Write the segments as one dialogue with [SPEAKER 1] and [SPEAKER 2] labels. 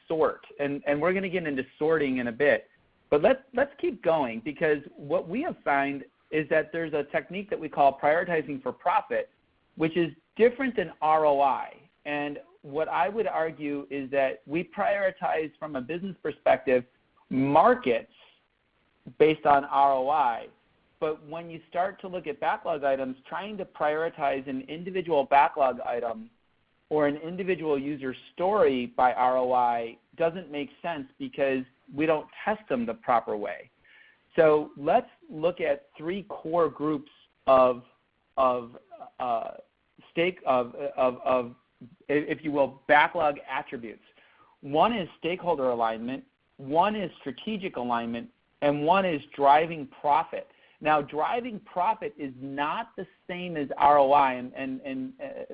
[SPEAKER 1] sort, and we're going to get into sorting in a bit. But let's keep going, because what we have found is that there's a technique that we call prioritizing for profit, which is different than ROI. And what I would argue is that we prioritize from a business perspective markets based on ROI. But when you start to look at backlog items, trying to prioritize an individual backlog item or an individual user story by ROI doesn't make sense, because we don't test them the proper way. So let's look at three core groups of if you will, backlog attributes. One is stakeholder alignment, one is strategic alignment, and one is driving profit. Now, driving profit is not the same as ROI, and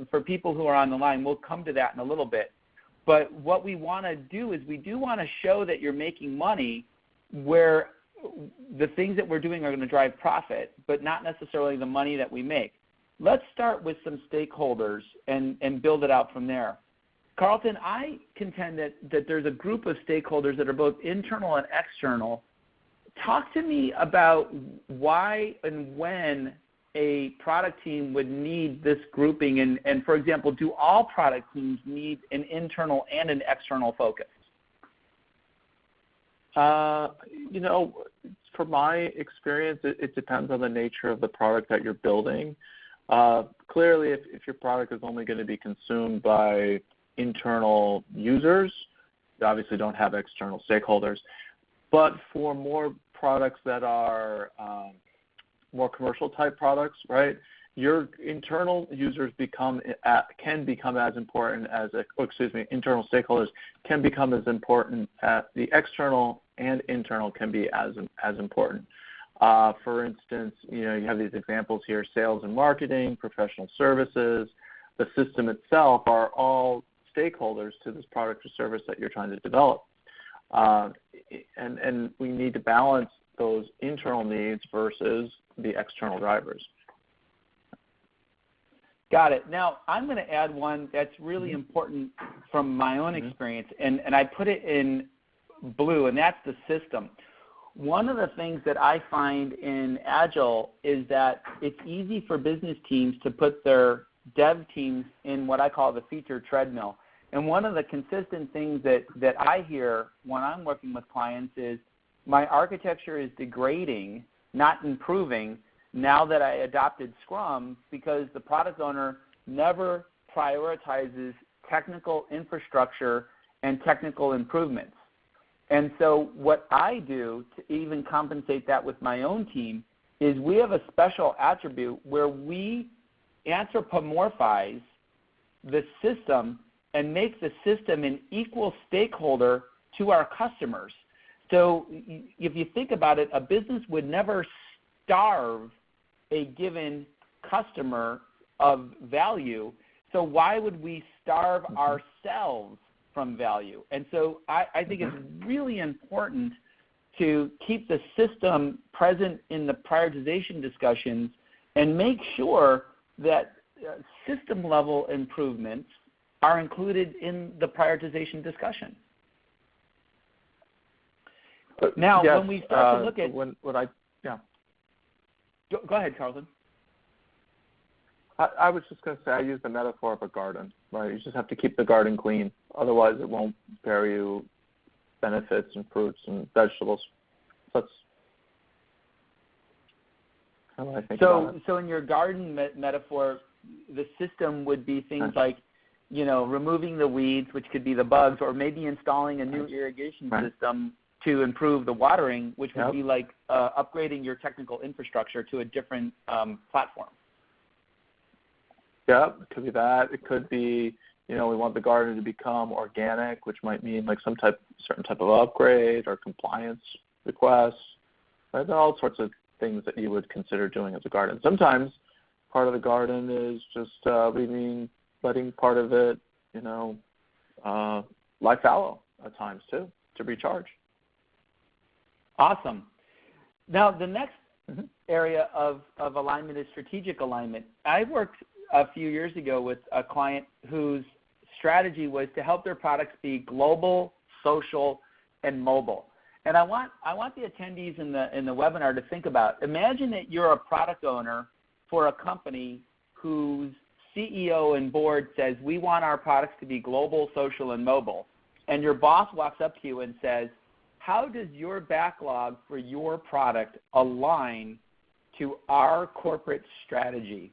[SPEAKER 1] for people who are on the line, we'll come to that in a little bit. But what we want to do is we do want to show that you're making money where the things that we're doing are going to drive profit, but not necessarily the money that we make. Let's start with some stakeholders and build it out from there. Carlton, I contend that there's a group of stakeholders that are both internal and external. Talk to me about why and when a product team would need this grouping, and for example, do all product teams need an internal and an external focus?
[SPEAKER 2] From my experience, it depends on the nature of the product that you're building. Clearly, if your product is only going to be consumed by internal users, you obviously don't have external stakeholders. But for more products that are more commercial type products, right, your internal users can become as important as, internal stakeholders can become as important as the external, and internal can be as important. For instance, you have these examples here: sales and marketing, professional services, the system itself are all stakeholders to this product or service that you're trying to develop. And we need to balance those internal needs versus the external drivers.
[SPEAKER 1] Got it. Now, I'm going to add one that's really important from my own experience, and I put it in blue, and that's the system. One of the things that I find in Agile is that it's easy for business teams to put their dev teams in what I call the feature treadmill. And one of the consistent things that I hear when I'm working with clients is, my architecture is degrading, not improving, now that I adopted Scrum, because the product owner never prioritizes technical infrastructure and technical improvements. And so what I do to even compensate that with my own team is we have a special attribute where we anthropomorphize the system and make the system an equal stakeholder to our customers. So if you think about it, a business would never starve a given customer of value. So why would we starve ourselves from value? And so I think it's really important to keep the system present in the prioritization discussions and make sure that system-level improvements are included in the prioritization discussion. Now,
[SPEAKER 2] yes,
[SPEAKER 1] when we start to look at... Go ahead, Carlton.
[SPEAKER 2] I was just going to say, I use the metaphor of a garden, right? You just have to keep the garden clean. Otherwise, it won't bear you benefits and fruits and vegetables. That's how I think about it.
[SPEAKER 1] So in your garden metaphor, the system would be things like, removing the weeds, which could be the bugs, or maybe installing a new irrigation system to improve the watering, which would be like upgrading your technical infrastructure to a different platform.
[SPEAKER 2] Yeah, it could be that. It could be, we want the garden to become organic, which might mean like certain type of upgrade or compliance requests. Right? There are all sorts of things that you would consider doing as a garden. Sometimes part of the garden is just letting part of it, lie fallow at times too, to recharge.
[SPEAKER 1] Awesome. Now, the next area of alignment is strategic alignment. I worked a few years ago with a client whose strategy was to help their products be global, social, and mobile. And I want the attendees in the webinar to think about, imagine that you're a product owner for a company whose CEO and board says, we want our products to be global, social, and mobile. And your boss walks up to you and says, how does your backlog for your product align to our corporate strategy?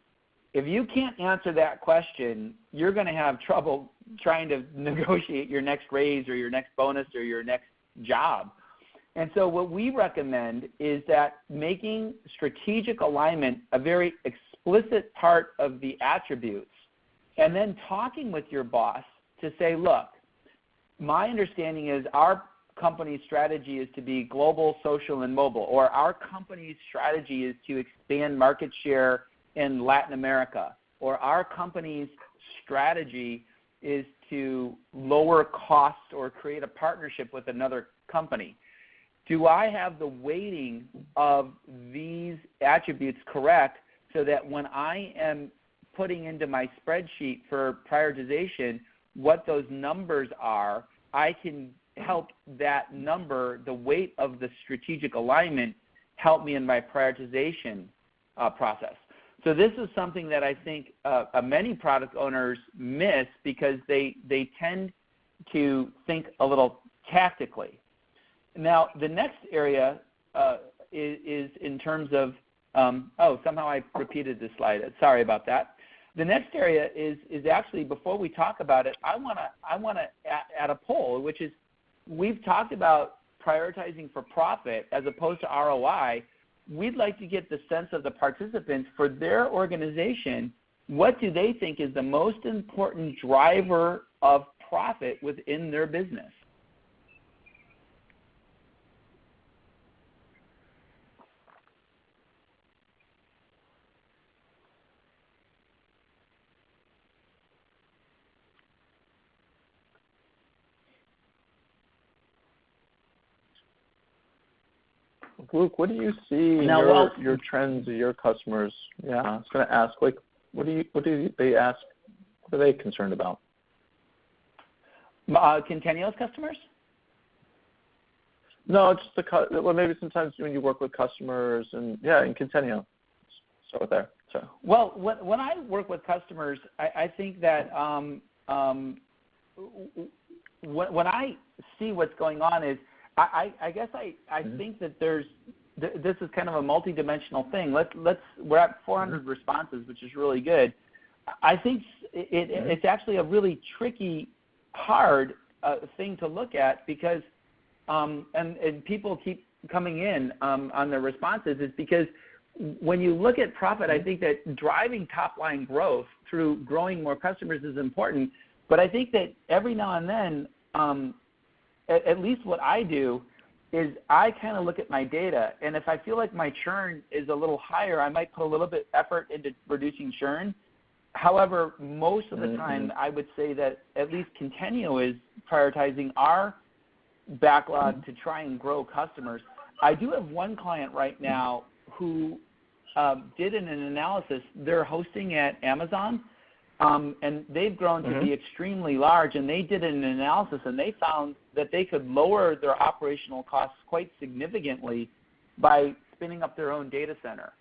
[SPEAKER 1] If you can't answer that question, you're going to have trouble trying to negotiate your next raise or your next bonus or your next job. And so what we recommend is that making strategic alignment a very explicit part of the attributes, and then talking with your boss to say, look, my understanding is our company's strategy is to be global, social, and mobile, or our company's strategy is to expand market share in Latin America, or our company's strategy is to lower costs or create a partnership with another company. Do I have the weighting of these attributes correct so that when I am putting into my spreadsheet for prioritization what those numbers are, I can help that number, the weight of the strategic alignment, help me in my prioritization process. So this is something that I think many product owners miss because they tend to think a little tactically. Now, the next area is in terms of, somehow I repeated this slide. Sorry about that. The next area is actually, before we talk about it, I want to add a poll, which is, we've talked about prioritizing for profit as opposed to ROI. We'd like to get the sense of the participants for their organization. What do they think is the most important driver of profit within their business?
[SPEAKER 2] Luke, what do you see
[SPEAKER 1] now,
[SPEAKER 2] your trends of your customers? Yeah, I was going to ask, like, what do they ask? What are they concerned about?
[SPEAKER 1] Centennial's customers?
[SPEAKER 2] No, just well, maybe sometimes when you work with customers and in Centennial. Start with there. So.
[SPEAKER 1] Well, when I work with customers, I think that when I see what's going on is, I guess I think that this is kind of a multidimensional thing. We're at 400 responses, which is really good. I think it's actually a really tricky, hard thing to look at because and people keep coming in on their responses is because when you look at profit, I think that driving top line growth through growing more customers is important. But I think that every now and then, at least what I do is I kind of look at my data, and if I feel like my churn is a little higher, I might put a little bit effort into reducing churn. However, most of the time, I would say that at least Centennial is prioritizing our backlog to try and grow customers. I do have one client right now who did an analysis. They're hosting at Amazon, and they've grown to be extremely large, and they did an analysis, and they found that they could lower their operational costs quite significantly by spinning up their own data center.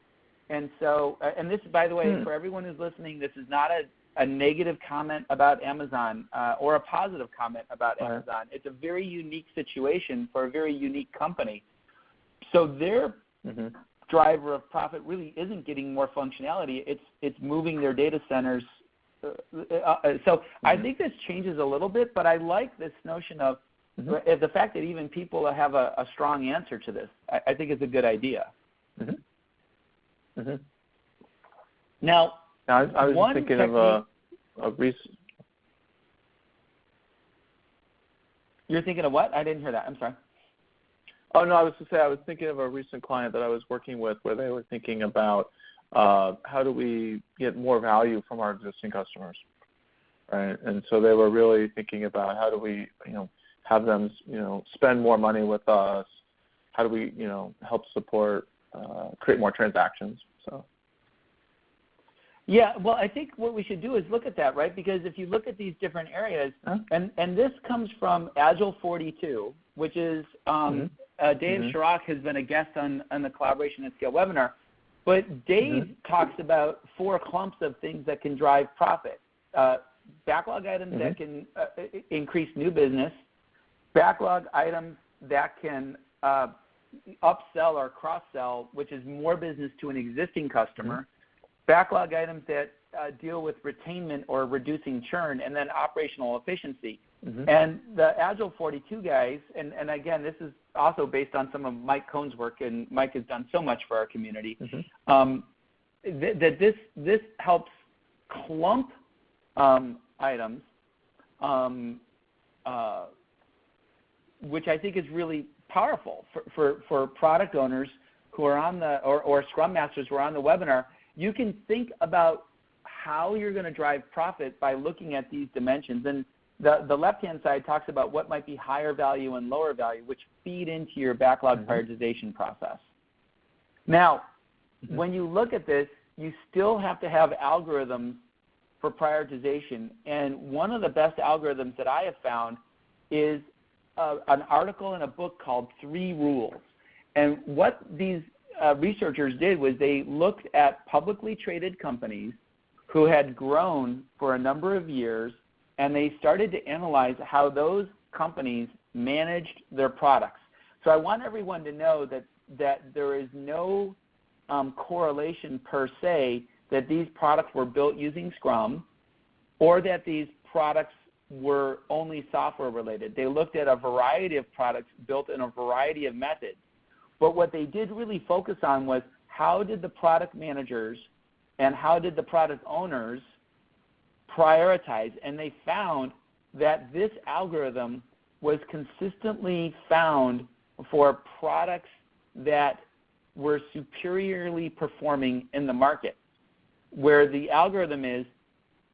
[SPEAKER 1] And so, and this, by the way, for everyone who's listening, this is not a negative comment about Amazon or a positive comment about Amazon. It's a very unique situation for a very unique company. So their driver of profit really isn't getting more functionality. It's moving their data centers. So I think this changes a little bit, but I like this notion of the fact that even people have a strong answer to this. I think it's a good idea. Now,
[SPEAKER 2] I was thinking of a recent.
[SPEAKER 1] You're thinking of what? I didn't hear that. I'm sorry.
[SPEAKER 2] Oh no, I was thinking of a recent client that I was working with where they were thinking about how do we get more value from our existing customers, right? And so they were really thinking about how do we, have them, spend more money with us? How do we, help support, create more transactions? So.
[SPEAKER 1] Yeah, well, I think what we should do is look at that, right? Because if you look at these different areas, and this comes from Agile 42, which is Dave Sharrock has been a guest on the Collaboration at Scale webinar. But Dave talks about 4 clumps of things that can drive profit. Backlog items that can increase new business, backlog items that can upsell or cross-sell, which is more business to an existing customer, backlog items that deal with retainment or reducing churn, and then operational efficiency. And the Agile 42 guys, and again, this is also based on some of Mike Cohn's work, and Mike has done so much for our community, that this helps clump items, which I think is really powerful for product owners who are on the, or Scrum Masters who are on the webinar. You can think about how you're going to drive profit by looking at these dimensions. And the left-hand side talks about what might be higher value and lower value, which feed into your backlog prioritization process. Now, when you look at this, you still have to have algorithms for prioritization. And one of the best algorithms that I have found is an article in a book called 3 Rules. And what these researchers did was they looked at publicly traded companies who had grown for a number of years, and they started to analyze how those companies managed their products. So I want everyone to know that there is no correlation per se that these products were built using Scrum or that these products were only software related. They looked at a variety of products built in a variety of methods. But what they did really focus on was how did the product managers and how did the product owners prioritize. And they found that this algorithm was consistently found for products that were superiorly performing in the market, where the algorithm is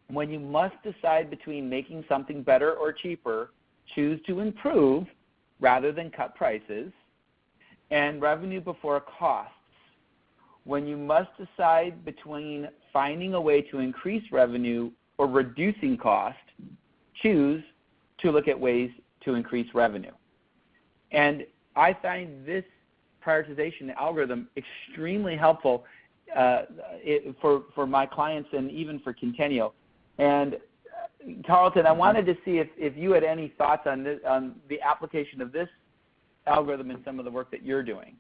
[SPEAKER 1] when you must decide between making something better or cheaper, choose to improve rather than cut prices, and revenue before costs. When you must decide between finding a way to increase revenue or reducing cost, choose to look at ways to increase revenue. And I find this prioritization algorithm extremely helpful for my clients and even for Centennial. And Carlton, I wanted to see if you had any thoughts on this, on the application of this algorithm in some of the work that you're doing.